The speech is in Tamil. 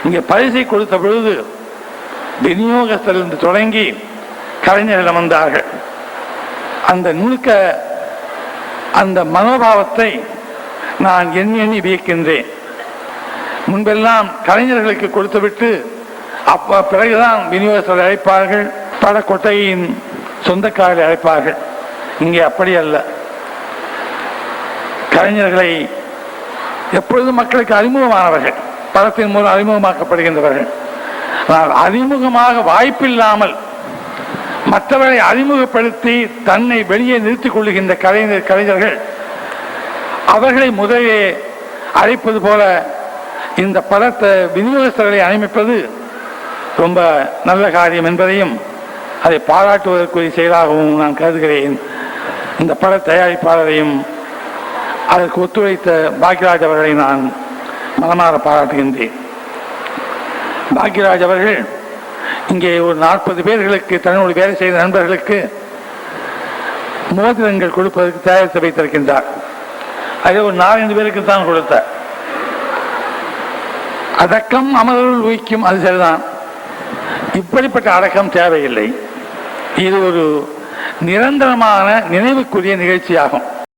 இங்கே பரிசை கொடுத்த பொழுது விநியோகத்திலிருந்து தொடங்கி கலைஞர்கள் வந்தார்கள். அந்த நுணுக்க அந்த மனோபாவத்தை நான் எண்ணி எண்ணி வியக்கின்றேன். முன்பெல்லாம் கலைஞர்களுக்கு கொடுத்துவிட்டு பிறகுதான் விநியோகத்தில் அழைப்பார்கள், பட கொட்டையின் சொந்தக்காரரை அழைப்பார்கள். இங்கே அப்படி அல்ல. கலைஞர்களை எப்பொழுதும் மக்களுக்கு அறிமுகமானவர்கள், படத்தின் மூலம் அறிமுகமாக்கப்படுகின்றவர்கள். ஆனால் அறிமுகமாக வாய்ப்பில்லாமல் மற்றவரை அறிமுகப்படுத்தி தன்னை வெளியே நிறுத்திக் கொள்ளுகின்ற கலைஞர்கள் அவர்களை முதலே அழைப்பது போல இந்த படத்தை விநியோகஸ்தர்களை அனுமதிப்பது ரொம்ப நல்ல காரியம் என்பதையும் அதை பாராட்டுவதற்குரிய செயலாகவும் நான் கருதுகிறேன். இந்த பட தயாரிப்பாளரையும் அதற்கு ஒத்துழைத்த பாக்யராஜ் அவர்களை நான் மனமாற பாராட்டுகின்றேன். பாக்யராஜ் அவர்கள் இங்கே ஒரு 40 பேர்களுக்கு தன்னோடு வேலை செய்த நண்பர்களுக்கு மோதிரங்கள் கொடுப்பதற்கு தயாரித்து வைத்திருக்கின்றார். அதை ஒரு 4-5 பேருக்கு தான் கொடுத்தார். அடக்கம் அமரர்கள் உயிக்கும், அது சரிதான். இப்படிப்பட்ட அடக்கம் தேவையில்லை. இது ஒரு நிரந்தரமான நினைவுக்குரிய நிகழ்ச்சியாகும்.